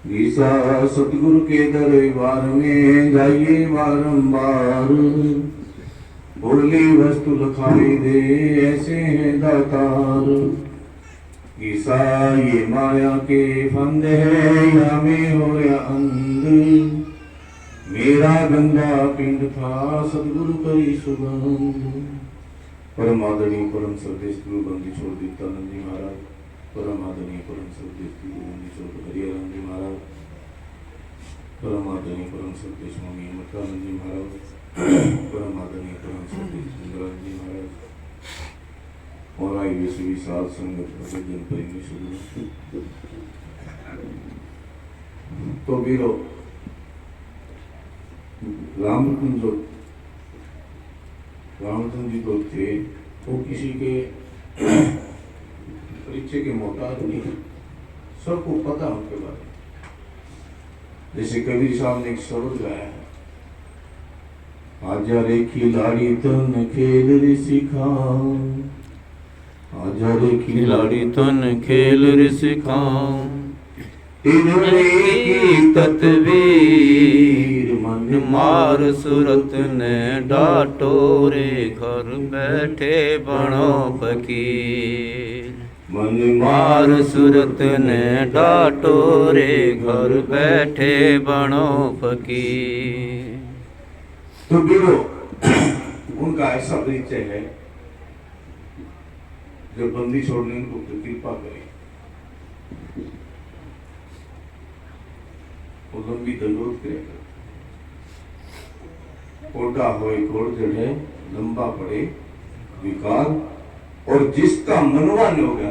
ईसा सतगुरु के दरबार में जाइए बारंबार, बोली वस्तु लखाई दे ऐसे हैं दातार। ईसा ये माया के फंद है या में हो या अंध, मेरा गंगा पिंड था सतगुरु करी सुगंध। परम आदरणीय परम सर्वदेश गुरु बंदी छोड़ दीप्तानंद जी महाराज, परम आदरणीय परम सर्वदेश गुरु बंदी छोड़ हरिहराम जी महाराज, परम आदरणीय परम सर्वदेश स्वामी अमृतानंद जी महाराज, परम आदरणीय परम सर्वदेश सुंदरानंद जी महाराज और आई विश्वी साध संगत जन परिवेश। तो वीरो रामचंद्र जी तो थे, वो किसी के परिचय के मोहताज नहीं, सबको पता उनके बारे में। जैसे कबीर साहब ने एक शब्द गाया है, आजा रे खिलाड़ी तन खेल रे सिखाओ, आजा रे खिलाड़ी तन खेल रे सिखाओ, की तत्वीर मन मार सूरत ने डाटो रे, घर बैठे बनो फकीर। मन मार सूरत ने डाटो रे, घर बैठे बनो फकीर। तो वीरो उनका ऐसा परिचय है जो बंदी छोड़ने को कृपा करे, वो लंबी दंडोत करेगा। कोटा होए कोड़ जड़े, लंबा पड़े विकार, और जिसका मनवा नहीं होगा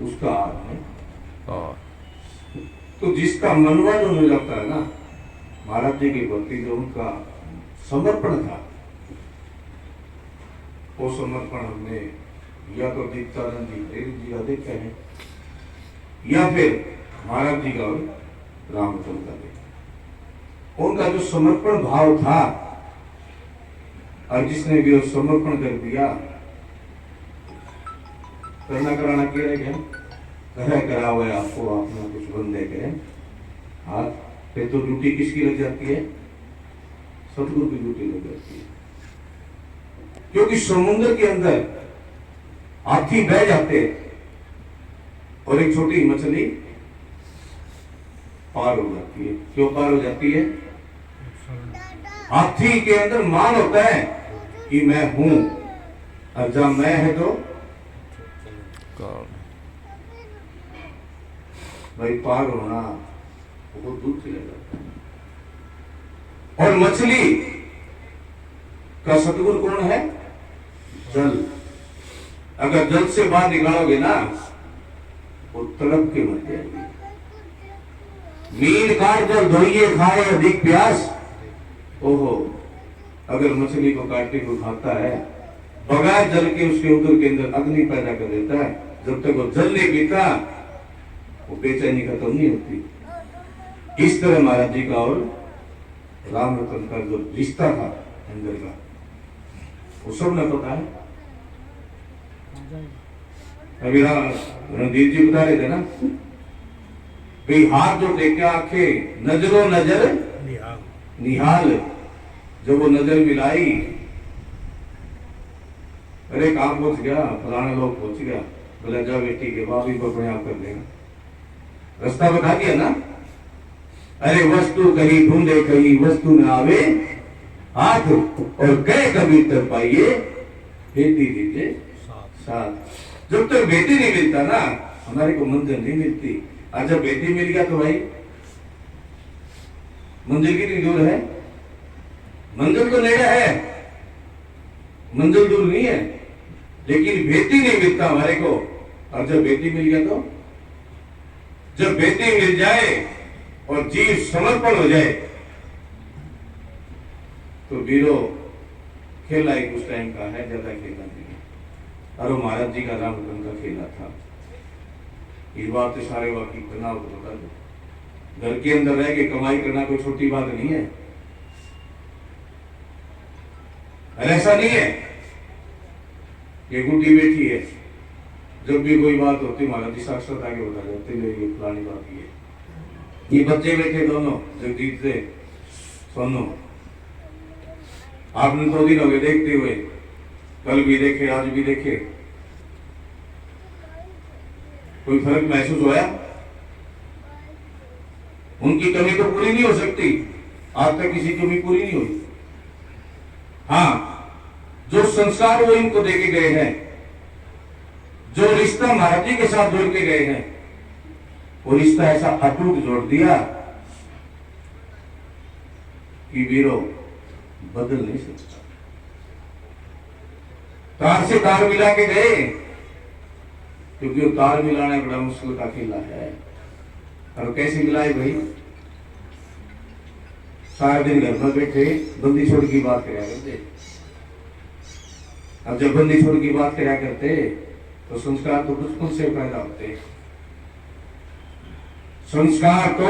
उसका आग है। तो जिसका मनवा जो नहीं लगता है ना, महाराज जी की भक्ति जो उनका समर्पण था, वो समर्पण हमने या तो दीप्तानंद जी का देखा है, या फिर महाराज जी का रामचंद्र का। उनका जो समर्पण भाव था, और जिसने भी समर्पण कर दिया, करना कराना कह रहे हैं, कह करा हुआ आपको आपने कुछ बंदे करें हाथ पे, तो ड्यूटी किसकी लग जाती है? सतगुरु की ड्यूटी लग जाती है। क्योंकि समुद्र के अंदर हाथी बह जाते और एक छोटी मछली पार हो जाती है। क्यों पार हो जाती है? हाथी के अंदर मान होता है कि मैं हूं, और जब मैं है तो भाई पार होना बहुत दूर चले जाता है। और मछली का सतगुरु कौन है? जल। अगर जल से बाहर निकालोगे ना, वो तड़प के मर जाएगी। मीन काट जल धोइए खाए अधिक प्यास। ओहो, अगर मछली को काटने को खाता है, बगैर जल के उसके उदर के अंदर अग्नि पैदा कर देता है। जब तक वो जल नहीं पीता, वो बेचैनी खत्म नहीं होती। इस तरह महाराज जी का और रामचंद्र का जो रिश्ता था अंदर का, वो सब न पता है। अभी रणधीर जी बता रहे थे ना, भाई हाथ जो लेके आके नजरो नजर निहाल, जब वो नजर मिलाई, अरे काम पहुंच गया, फलाना लोग पहुंच गया, बोला जा बेटी के बाप ही अपने आप कर लेगा, रास्ता बता दिया ना। अरे वस्तु कहीं ढूंढे कहीं वस्तु न आवे हाथ, और गए कभी तक पाइए बेटी दीजिए साथ। जब तक बेटी नहीं मिलता ना, हमारे को मंजिल नहीं मिलती। आज जब बेटी मिल गया तो भाई मंजिल कितनी दूर है? मंजिल तो नेड़ा है, मंजिल दूर नहीं है, लेकिन बेटी नहीं मिलता हमारे को। और जब बेटी मिल गया तो, जब बेटी मिल जाए और जीव समर्पण हो जाए, तो वीरो खेला एक उस टाइम का है, ज्यादा खेला नहीं है। और महाराज जी का रामचंद्र का खेला था। इस बात से सारे वाकई करना हो तो बता दो। घर के अंदर रह के कमाई करना कोई छोटी बात नहीं है। ऐसा नहीं है ये गुड्डी बैठी है, जब भी कोई बात होती महाराज जी साक्षात आगे बता जाते ये फलानी बात ये, ये बच्चे बैठे दोनों, जगजीत से सोनू, आपने 2 दिन हो गए देखते हुए, कल भी देखे, आज भी देखे, कोई फर्क महसूस हुआ? उनकी कमी तो पूरी नहीं हो सकती, आज तक किसी की कमी पूरी नहीं हुई। हाँ, जो संस्कार वो इनको देके गए हैं, जो रिश्ता महाराज जी के साथ जोड़ के गए हैं, वो रिश्ता ऐसा अटूट जोड़ दिया कि वीरो बदल नहीं सकता। तार से तार मिला के गए, क्योंकि वो तार मिलाना बड़ा मुश्किल का खेला है। और कैसे मिलाए भाई? सारा दिन घर में बैठे बंदी छोड़ की बात कराया करते। अब जब बंदी छोड़ की बात कराया करते तो संस्कार तो बचपन से पैदा होते। संस्कार तो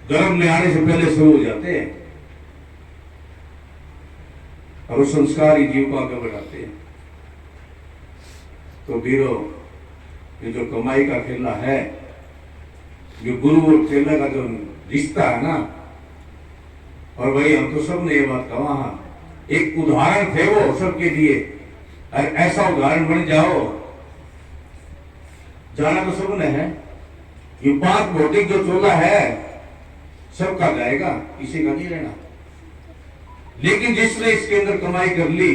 गर्भ में आने से पहले शुरू हो जाते हैं और उस संस्कार ही जीव को आगे बढ़ाते हैं। तो वीरो, ये जो कमाई का खेला है, जो गुरु और चेला का जो रिश्ता है ना, और भाई हम तो सब ने ये बात कहा, एक उदाहरण थे वो सबके लिए, और ऐसा उदाहरण बन जाओ। जाना तो सबने है, ये 5 भौतिक जो चोला है सबका जाएगा, किसी का नहीं रहना। लेकिन जिसने इसके अंदर कमाई कर ली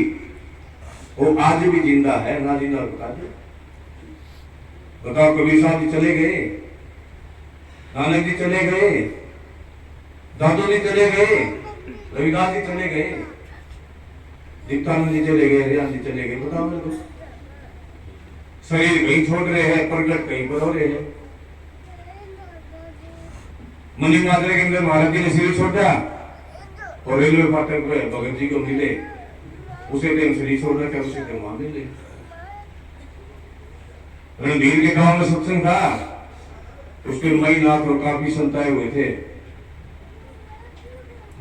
वो आज भी जिंदा है, ना जिंदा बता दो। बताओ, कबीर साहब जी चले गए, नानक जी चले गए, दादू जी चले गए, रविदास जी चले गए, दीप्तानंद जी चले गए, हरियाण जी चले गए, बताओ मेरे को। शरीर कहीं छोड़ रहे हैं, प्रगट कहीं पर हो रहे हैं। मनी माजरे के अंदर महाराज जी ने शरीर छोड़ा और रेलवे फाटक पे भगत जी को मिले, उसे टाइम शरीर छोड़ रखा, उसे टाइम वहां मिले। रणधीर के गांव में सत्संग था, उसके मई नाथ और काफी संताए हुए थे।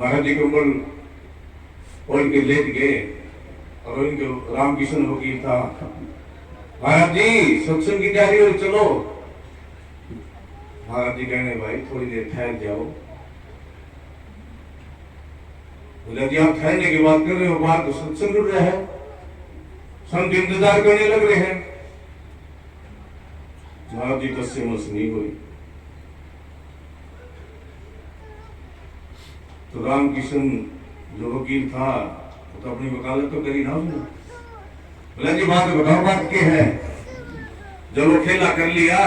महाराज जी को ओढ़ के लेट गए और उनके रामकिशन वकील था, महाराज जी सत्संग की तैयारी हो, चलो। महाराज जी कहने, भाई थोड़ी देर ठहर जाओ। बोले जी आप ठहरने की बात कर रहे हो, बाहर तो सत्संग उड़ रहा है, संत इंतजार करने लग रहे हैं। महाराज जी कस्से मस नहीं हुई। तो रामकिशन जो वकील था वो तो अपनी वकालत तो करी ना उसने। बोला जी बात बताओ, बात क्या है? जब वो खेला कर लिया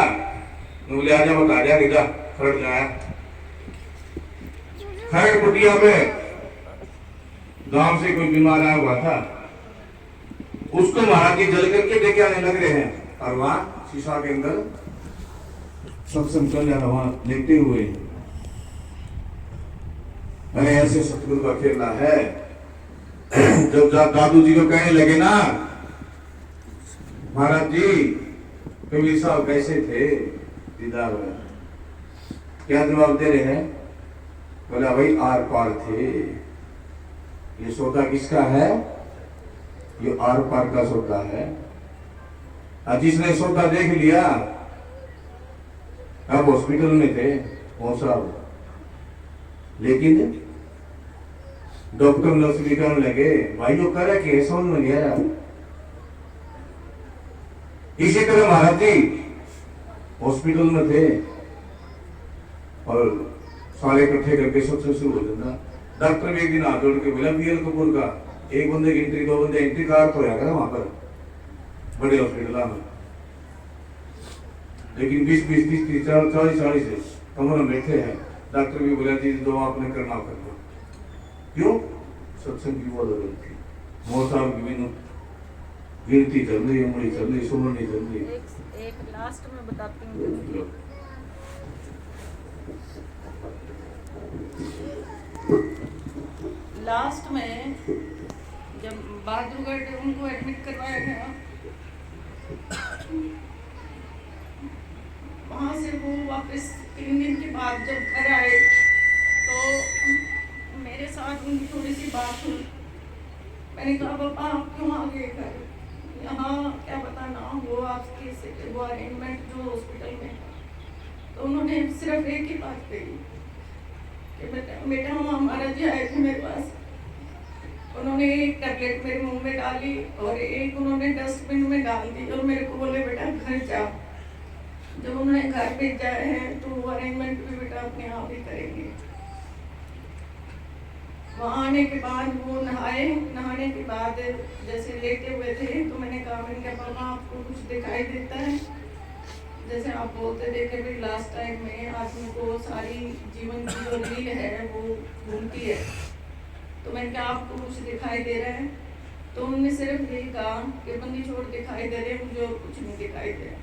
तो बोले आजा बता जा, किधा खड़ जाया खड़ कुटिया में गांव से कोई बीमार आया हुआ था, उसको महाराज जी जल करके लेके आने लग रहे हैं और वहां शीशा के अंदर सत्संग चल रहा, वहां देखते हुए अरे ऐसे सतगुरु का खेला है। जब दादू जी को कहने लगे ना, महाराज जी कबीर साहब कैसे थे, दीदार हुआ, क्या जवाब दे रहे हैं? बोला भाई आर पार थे। ये सौदा किसका है? ये आर पार का सौदा है। जिसने सौदा देख लिया, अब हॉस्पिटल में थे वो साहब, लेकिन डॉक्टर नर्स भी कहने लगे भाई जो करे कि समझ में नहीं आया। इसी तरह महाराज जी हॉस्पिटल में थे और सारे इकट्ठे करके सबसे शुरू हो जाता। डॉक्टर भी एक दिन हाथ जोड़ के बोला बीएल कपूर का एक बंदे की एंट्री, 2 बंदे एंट्री का अर्थ होया वहां पर बड़े हॉस्पिटल में, लेकिन 20 30 30 40 से कमर में बैठे हैं। डॉक्टर भी बोला जी जो आपने करना कर लो। क्यों? सत्संग की बहुत जरूरत थी। मोह साहब की भी गिनती चल रही, उमड़ी चल रही, सुमरनी चल रही। एक लास्ट में बताती हूँ। लास्ट में जब बहादुरगढ़ उनको एडमिट करवाया गया, वहां से वो वापस 3 दिन के बाद जब घर आए तो मेरे साथ उनकी थोड़ी सी बात हुई। मैंने कहा पापा आप क्यों आ गए घर? यहाँ क्या बताना, वो आपके वो अरेंजमेंट जो हॉस्पिटल में, तो उन्होंने उन्होंने सिर्फ एक ही बात कही कि बेटा हम हमारा जी आए थे मेरे पास, उन्होंने एक टैबलेट मेरे मुंह में डाली और एक उन्होंने डस्टबिन में डाल दी और मेरे को बोले बेटा घर जाओ। जब उन्होंने घर भेजा है तो वो अरेंजमेंट भी बेटा अपने आप ही करेंगे। वहाँ आने के बाद वो नहाए, नहाने के बाद जैसे लेटे हुए थे तो मैंने कहा मैंने पापा आपको कुछ दिखाई देता है? जैसे आप बोलते थे कि भाई लास्ट टाइम में आदमी को सारी जीवन की जो रील है वो घूमती है, तो मैंने कहा आपको कुछ दिखाई दे रहा है? तो उन्होंने सिर्फ यही कहा कि बंदी छोड़ दिखाई दे रहे, मुझे और कुछ नहीं दिखाई दे रहा।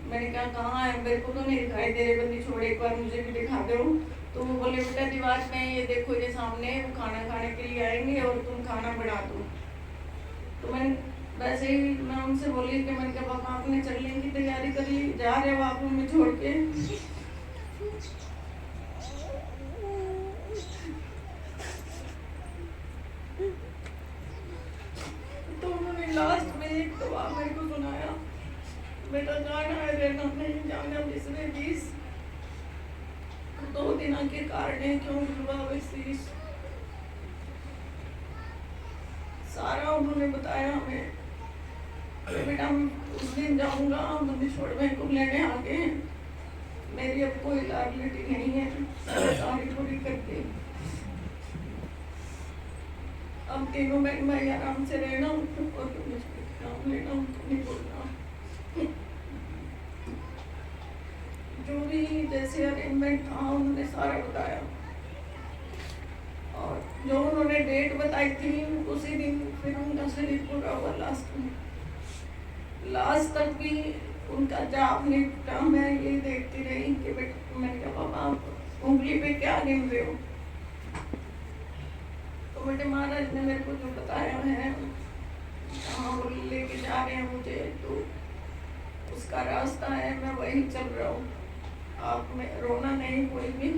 मैंने कहा कहाँ है? मेरे को तो नहीं दिखाई दे रहे बंदी छोड़, एक बार मुझे भी दिखा दो। तो वो बोले बेटा दीवार में ये देखो, ये सामने वो खाना खाने के लिए आएंगे और तुम खाना बना दो। तो मैंने वैसे ही मैं उनसे बोली कि मैंने कहा पापा आपने चलने की तैयारी कर ली, जा रहे हो आप हमें छोड़ के? तो उन्होंने लास्ट में एक दुआ मेरे को सुनाया, बेटा जाना है रहना नहीं जाना बिसरे बीस, 2 दिन के कारण क्यों हुआ वैसी सारा उन्होंने बताया हमें। बेटा मैं उस दिन जाऊंगा, मंदिर छोड़ में को लेने आगे, मेरी अब कोई लायबिलिटी नहीं है, सारी पूरी कर दी। अब तीनों बहन भाई आराम से रहना और काम लेना, नहीं बोलना। जो भी जैसे अरेंजमेंट था उन्होंने सारा बताया और जो उन्होंने डेट बताई थी उसी दिन फिर उनका शरीर पूरा हुआ। लास्ट तक भी उनका जाप नहीं टूटा। मैं ये देखती रही कि बेटा, मैंने कहा पापा आप उंगली पे क्या गिन रहे हो? तो बेटे महाराज ने मेरे को जो बताया है कहाँ वो लेके जा रहे हैं मुझे, तो उसका रास्ता है, मैं वही चल रहा हूँ। आप में रोना नहीं कोई भी।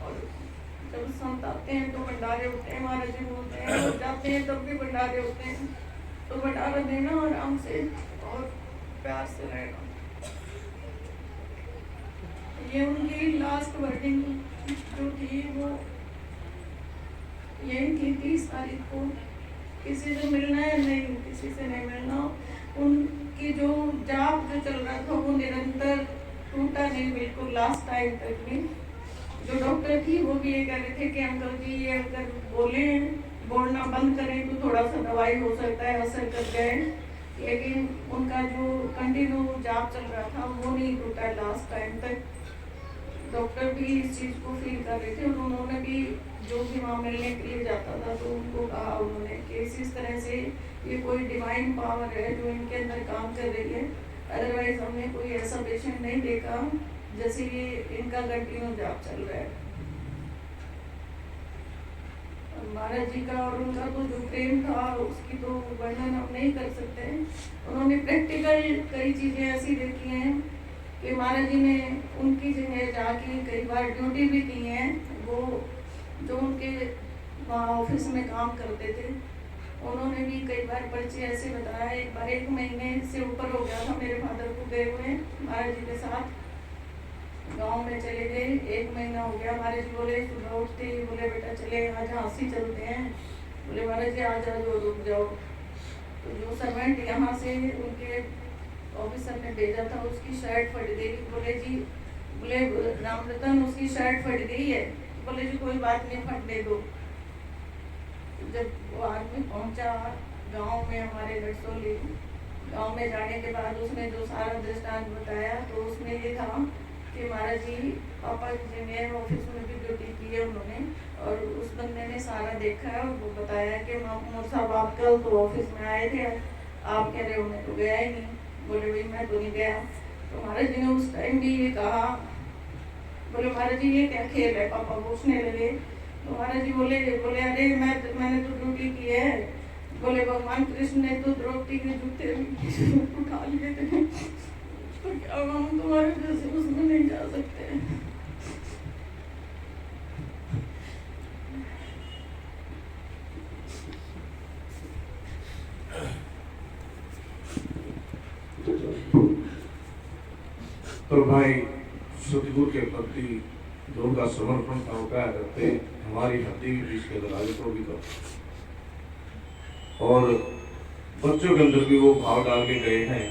और जब संत आते हैं तो भंडारे होते हैं, महाराज जी बोलते हैं, और जाते हैं तब भी भंडारे होते हैं, तो भंडारा देना आराम से और प्यार से रहना। ये उनकी लास्ट वर्डिंग जो थी वो यही थी 30 तारीख को। किसी से मिलना है नहीं, किसी से नहीं मिलना। उनकी जो जाप जो चल रहा था वो निरंतर टूटा नहीं, बिल्कुल लास्ट टाइम तक भी। जो डॉक्टर थी वो भी ये कह रहे थे कि अंकल जी ये अगर बोलना बंद करें तो थोड़ा सा दवाई हो सकता है असर कर जाए, लेकिन उनका जो कंटिन्यू जाप चल रहा था वो नहीं टूटा लास्ट टाइम तक। डॉक्टर भी इस चीज़ को फील कर रहे थे और उन्होंने भी जो भी वहाँ मिलने के लिए जाता था तो उनको कहा उन्होंने कि इस तरह से ये कोई डिवाइन पावर है जो इनके अंदर काम कर रही है, अदरवाइज हमने कोई ऐसा पेशेंट नहीं देखा जैसे ये इनका कंटिन्यू जाप चल रहा है। महाराज जी का और उनका तो जो प्रेम था उसकी तो वर्णन हम नहीं कर सकते। उन्होंने प्रैक्टिकल कई चीज़ें ऐसी देखी हैं कि महाराज जी ने उनकी जगह जाके कई बार ड्यूटी भी की है। वो जो उनके वहाँ ऑफिस में काम करते थे उन्होंने भी कई बार पर्चे ऐसे बताया। एक बार 1 महीने से ऊपर हो गया था मेरे फादर को गए हुए महाराज जी के साथ, गांव में चले गए, 1 महीना हो गया। महाराज जी बोले सुबह उठते ही बोले बेटा चले आज झांसी चलते हैं। बोले महाराज जी आ जाओ, रुक जाओ। तो जो सर्वेंट यहाँ से उनके ऑफिसर ने भेजा था उसकी शर्ट फट गई। बोले जी, बोले राम रतन उसकी शर्ट फट गई है। बोले जी कोई बात नहीं, फटने दो। जब वो आदमी पहुंचा गांव में हमारे रसोली गांव में जाने के बाद उसने जो सारा दृष्टांत बताया तो उसमें ये था कि महाराज जी पापा जी ने ऑफिस में भी ड्यूटी की है उन्होंने, और उस बंदे ने सारा देखा है और वो बताया कि मोहम्मद साहब आप कल तो ऑफिस में आए थे, आप कह रहे हो मैं तो गया ही नहीं। बोले भाई मैं तो नहीं गया। तो महाराज जी ने उस टाइम भी ये कहा। बोले महाराज जी ये क्या खेल है? पापा पूछने लगे। तो महाराज जी बोले अरे मैंने तो ड्यूटी की है। बोले भगवान कृष्ण ने तो द्रौपदी के जूते उठा लिए थे, तो क्या हम तुम्हारे जैसे उसमें नहीं जा सकते? तो तो भाई सतगुरु के प्रति जो उनका समर्पण था वो क्या करते, हमारी हड्डी भी पीस के लगा तो भी कर, और बच्चों के अंदर भी वो भाव डाल के गए हैं।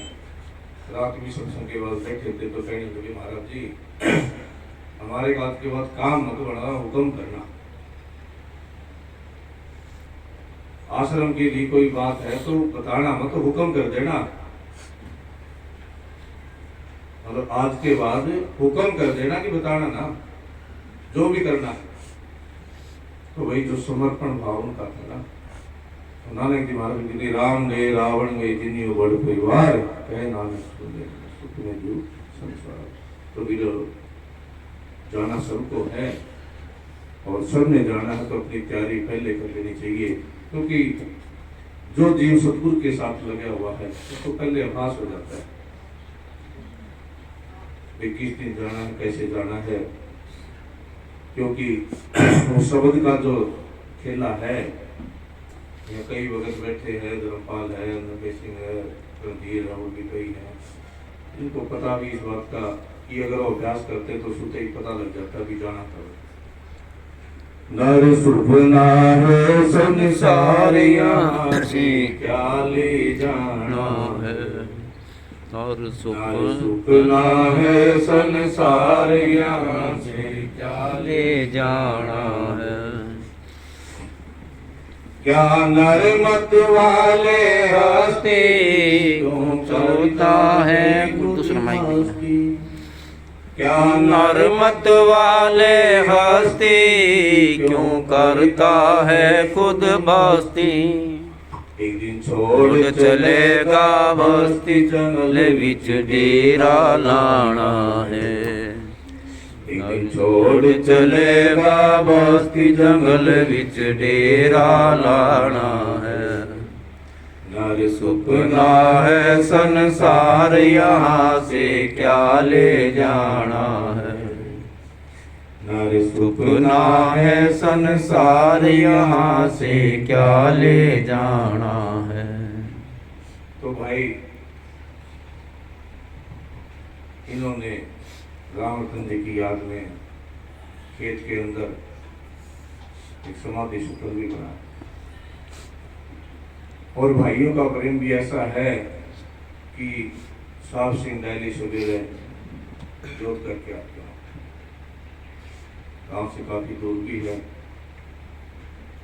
रात भी सत्संग के बाद बैठे थे तो कहने लगे महाराज जी हमारे बात के बाद काम मत बढ़ाना, हुक्म करना। आश्रम के लिए कोई बात है तो बताना मत, तो हुक्म कर देना। मतलब आज के बाद हुक्म कर देना कि बताना ना, जो भी करना है। तो वही जो समर्पण भाव उनका था ना, तो नानक जी महाराज जी राम गए रावण गए जिन्हीं बड़ परिवार कहे नानक सुख में जो संसार। तो भी जाना सबको है और सबने जाना है, तो अपनी तैयारी पहले कर लेनी चाहिए, क्योंकि जो जीव सतगुरु के साथ लगा हुआ है उसको पहले अभ्यास हो जाता है किस दिन जाना है, कैसे जाना है। क्योंकि वो शब्द का जो खेला है, या कई वक्त बैठे हैं, धर्मपाल है, नंगे सिंह है, रणधीर है, और भी कई हैं, इनको पता भी इस बात का कि अगर वो अभ्यास करते तो सुते ही पता लग जाता भी जाना करो। नर सुपना है संसार यहाँ से क्या ले जाना है, और सुपना है संसार यहाँ से क्या ले जाना है। क्या नर मत वाले हस्ती तुम चलता है दूसरा माइक। क्या नर मत वाले हस्ती क्यों करता है खुद बस्ती। एक दिन छोड़ चलेगा बस्ती जंगल विच डेरा लाना है। एक दिन छोड़ चलेगा बस्ती जंगल विच डेरा लाना है। नर सुपना है संसार यहाँ से क्या ले जाना है। नर सुपना है संसार यहाँ से क्या ले जाना है। तो भाई इन्होंने रामचंद्र जी की याद में खेत के अंदर एक समाधि सूत्र भी बनाया। और भाइयों का प्रेम भी ऐसा है कि साहब सिंह डेली सवेरे जोत करके आते हैं, गांव से काफी दूर भी है।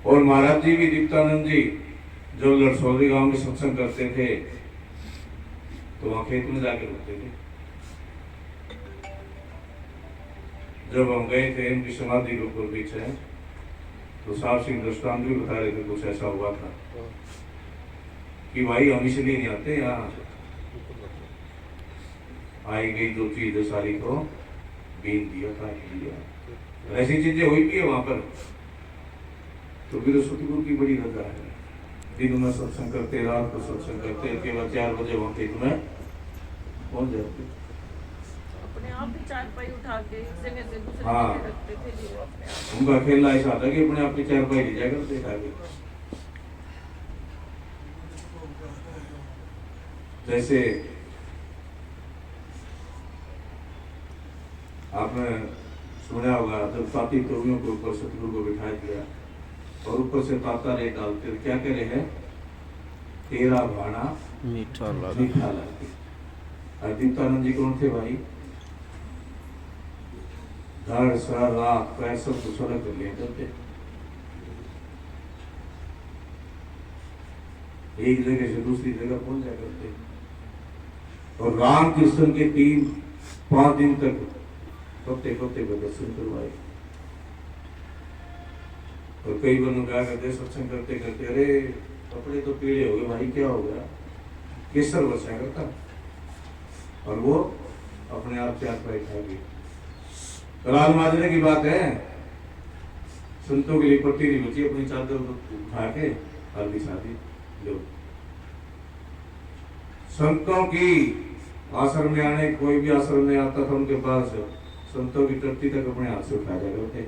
और महाराज जी भी दीप्तानंद जी जब लड़सौली गांव में सत्संग करते थे तो वहां खेत में जाके रुकते थे। जब हम गए थे इनकी समाधि के ऊपर पीछे तो साहब सिंह दृष्टांत भी बता रहे थे, कुछ ऐसा हुआ था कि भाई हम इसलिए नहीं आते, यहाँ आई गई जो चीज सारी को बीन दिया था दिया। ऐसी चीजें हुई भी है वहां पर। तो फिर सतगुरु की बड़ी रजा है, दिन में सत्संग करते, रात को सत्संग करते, केवल 4 बजे वहां खेत में पहुंच जाते। अपने आप भी चारपाई उठा के एक जगह से दूसरी हाँ। जगह रखते थे जी वो अपने आप। उनका खेलना ऐसा था कि अपने आप की चारपाई ले जाकर देखा गया। जैसे आपने सुना होगा जब साथी तोड़ियों के ऊपर सतगुरु को बिठा दिया और ऊपर से ताता रेत डालते, क्या कह रहे हैं, तेरा भाना मीठा लगा। मीठा लगे। दीप्तानंद जी कौन थे भाई, धड़ सर रात पैर सब कुछ अलग कर लिया करते, एक जगह से दूसरी जगह पहुंच जाया करते। और रामकृष्ण के 3-5 दिन तक कपते कपते दर्शन करवाए। और कई बंदों क्या करते, सत्संग करते करते अरे कपड़े तो पीले हो गए भाई, क्या हो गया, केसर बचा करता, और वो अपने आप चार पैर खा गई। राज माजरे की बात है, संतों के लिए पट्टी नहीं बची, अपनी चादर उठा के हल्दी शादी लो। संतों की आश्रम में आने, कोई भी आश्रम में आता था उनके पास संतों की टट्टी तक अपने हाथ से उठा जाते थे।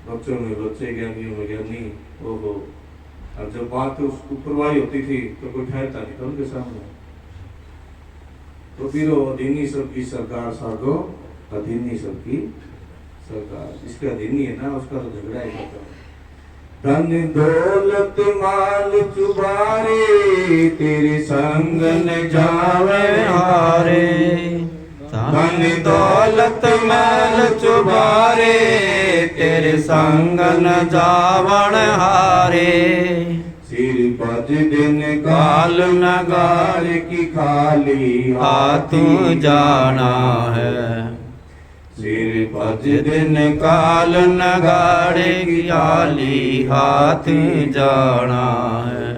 बच्चों में बच्चे, ज्ञानियों में ज्ञानी। ओहो, और जब बात उस ऊपर वाली होती थी तो कोई ठहरता नहीं था उनके सामने। तो फिर वो अधीनी सबकी सरकार साधो, अधीनी सबकी सरकार। जिसका अधीनी है ना उसका तो झगड़ा ही करता है। धन दौलत माल चुबारे, तेरे संग न जावे हारे। धन दौलत मैल चुबारे, तेरे संग न जावण हारे। सिर पज दिन काल नगार की खाली हाथ जाना है। सिर पज दिन काल नगाड़े की आली हाथ जाना है।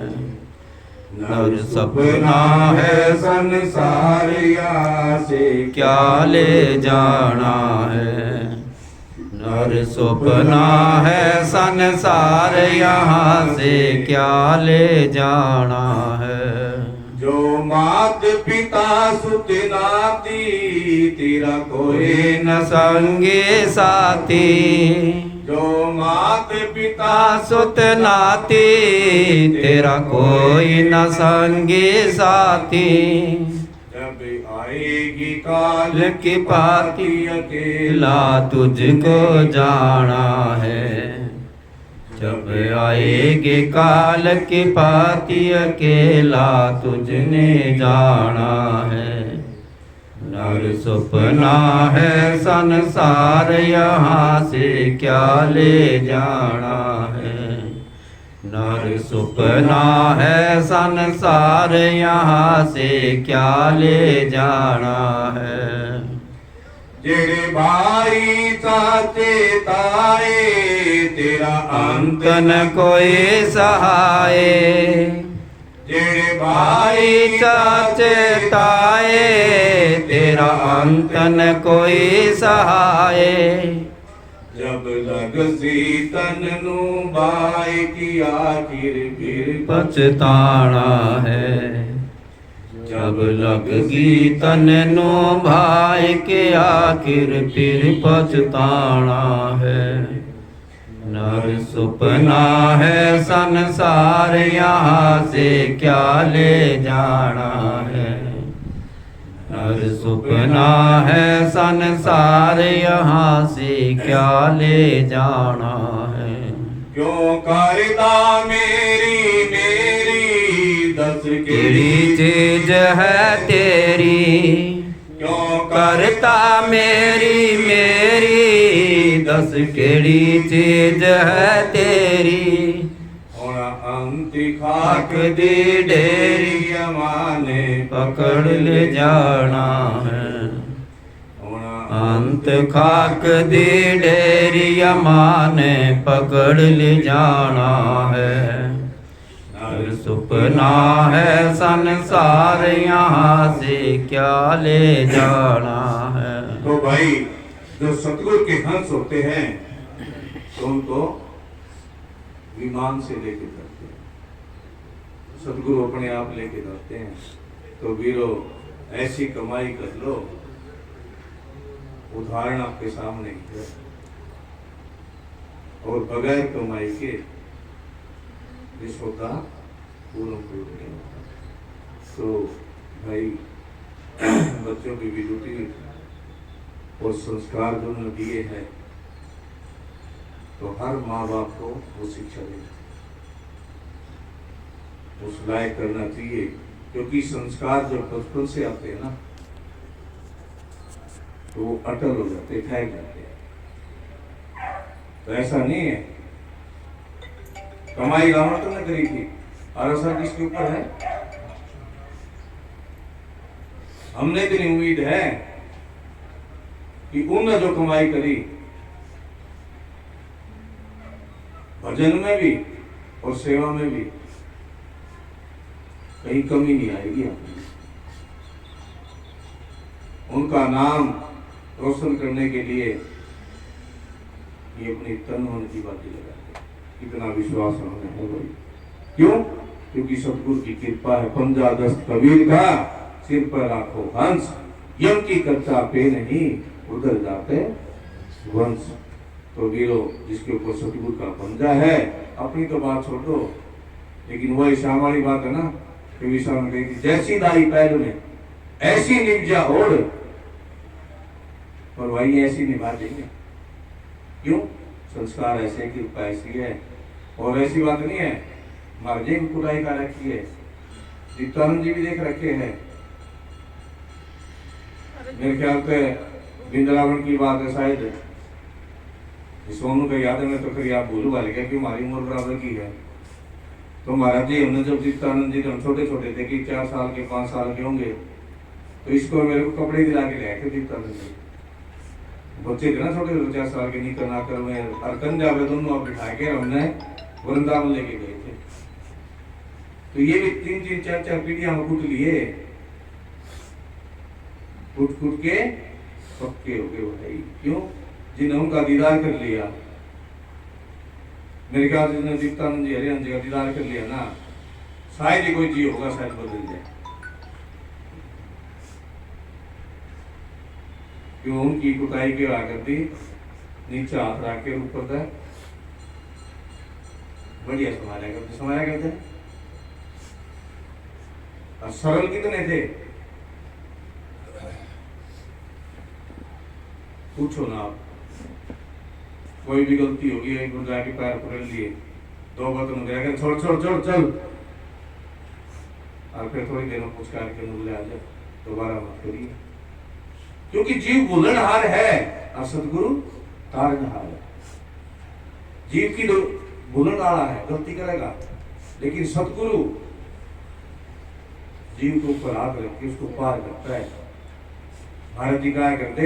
नर सपना है संसार यहाँ से क्या ले जाना है। नर सपना है संसार यहाँ से क्या ले जाना है। जो मात पिता सुत नाती, तेरा कोई न संगे साथी। जो मात पिता सुत नाती, तेरा कोई न संगी साथी। जब आएगी काल की पाती अकेला तुझको जाना है। जब आएगी काल की पाती अकेला तुझने जाना है। नर सपना है संसार यहाँ से क्या ले जाना है। नर सपना है संसार यहाँ से क्या ले जाना है। जेड़े भाई चाचे ताए, तेरा अंत न कोई सहाय। जेड़े भाई चाचे ताए, तेरा अंत न कोई सहाय। जब लग सीतन नु बाई की आखिर फिर पछताना है। जब लगगी तन नो भाई के आखिर फिर पछताना है। नर सपना है संसार यहाँ से क्या ले जाना है। नर सपना है संसार यहाँ से क्या ले जाना है। क्यों करदा मेरी मेरी दस तेरी चीज है तेरी। क्यों करता मेरी मेरी दस केड़ी चीज है तेरी। होना अंति खाक दी ढेरी अमाने पकड़ ले जाना है। होना अंत खाक दी ढेरी अमाने पकड़ ले जाना है। नर सपना है संसार यहाँ से क्या ले जाना है। तो भाई जो सतगुरु के हंस होते हैं तो उनको विमान से लेके जाते हैं। सतगुरु अपने आप लेके जाते हैं। तो वीरो ऐसी कमाई कर लो, उदाहरण आपके सामने है। और बगैर कमाई के विश्व का पूर्ण नहीं होता। तो भाई बच्चों की भी ड्यूटी और संस्कार जो उन्होंने दिए हैं, तो हर माँ बाप को वो शिक्षा देनी चाहिए, उस लायक करना चाहिए। क्योंकि संस्कार जब बचपन से आते हैं ना तो वो अटल हो जाते, ठहर जाते हैं। तो ऐसा नहीं है। कमाई रावण ने करी थी और असर किसके ऊपर है? हमने इतनी उम्मीद है कि उन्होंने जो कमाई करी भजन में भी और सेवा में भी कहीं कमी नहीं आएगी। उनका नाम रोशन करने के लिए ये अपनी तन मन की बातें लगाते। इतना विश्वास उन्होंने है भाई। क्यों? क्योंकि सतगुरु की कृपा है। पंजा दस्त कबीर का सिर पर राखो हंस, यम की कर्ता पे नहीं उधर जाते वंश। तो वीरो जिसके ऊपर सतगुरु का पंजा है, अपनी तो बात छोड़ो, लेकिन वही शाम वाली बात है ना कि विशाल ने कही थी, जैसी दाई पैर में ऐसी निभजा ओढ़, और भाई ऐसी निभा देंगे। क्यों? संस्कार ऐसे, कृपा ऐसी है। और ऐसी बात नहीं है महाराज की कुटाई का रखी है, दीप्तानंद जी भी देख रखे हैं। मेरे ख्याल से वृंदावन की बात है शायद, सोनू का याद है, मैं तो फिर आप भूल वाले क्या कि हमारी उम्र बराबर की है। तो महाराज जी हमने जब दीप्तानंद जी हम छोटे छोटे थे कि 4 साल के 5 साल के होंगे, तो इसको मेरे को कपड़े दिला के ले थे दीप्तानंद जी। बच्चे थे ना छोटे छोटे 4 साल के, निकल आकर मैं अरकन जावे दोनों आप बिठा के हमने वृंदावन लेके गए थे। तो ये भी 3-3 4-4 पीढ़ियां हम कुट लिए, कुट कुट के पक्के हो गए भाई। क्यों? जिन्होंने उनका दीदार कर लिया। मेरे ख्याल से दीप्तानंद जी हरियाणा जी का दीदार कर लिया ना, शायद ही कोई जी होगा शायद बदल जाए। क्यों? उनकी कुटाई के आकर दी, नीचे हाथ रख के ऊपर तक बढ़िया समाया करते। और सरल कितने थे पूछो ना आप। कोई भी गलती होगी एक बार जाके पैर पकड़ लिए, 2 बार तो छोड़ छोड़ छोड़ चल, और फिर थोड़ी देर में पूछ करके मुझे आ जाए, दोबारा मत करिए। क्योंकि जीव भूलनहार है और सतगुरु तारनहार है। जीव की भूलन वाला है, गलती करेगा, लेकिन सतगुरु जीव को ऊपर हाथ रख के उसको पार करता है। भारत जी क्या करते,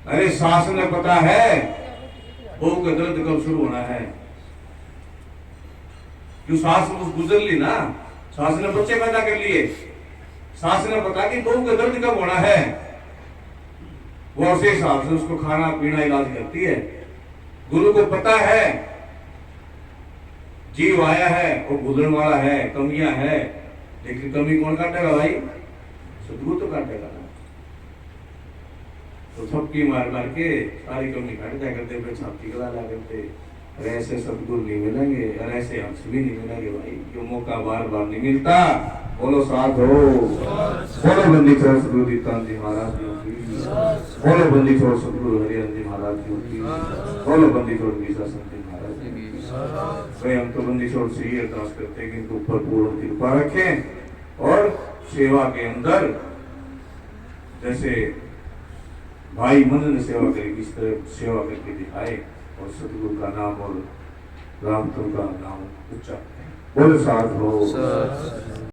अरे सास ने पता है बहू का दर्द कब शुरू होना है। जो सास गुजर ली ना, सास ने बच्चे पैदा कर लिए, सास ने पता कि बहू का दर्द कब होना है, वो उसी हिसाब से उसको खाना पीना इलाज करती है। गुरु को पता है जीव आया है, वो भूलने वाला है, कमियां है, लेकिन कमी कौन काटेगा भाई? सतगुरु तो काटेगा ना। तो थपकी मार मार के सारी कमी काट दिया करते, फिर छाती गला ला करते। और ऐसे सतगुरु नहीं मिलेंगे, और ऐसे हंस भी नहीं मिलेंगे भाई, जो मौका बार बार नहीं मिलता। बोलो साथ हो, बोलो बंदी छोड़ सतगुरु दीप्तानंद जी महाराज जी की, बोलो बंदी छोड़ सतगुरु हरिहर जी महाराज जी की, बोलो बंदी छोड़ गीता संत जी महाराज जी की। भाई हम तो बंदी छोड़ से ही अरदास करते हैं कि इनको ऊपर पूर्ण कृपा रखें, और सेवा के अंदर जैसे भाई मन ने सेवा करी, इस तरह सेवा करके दिखाए, और सतगुरु का नाम और राम का नाम उच्चारण बोले साथ हो।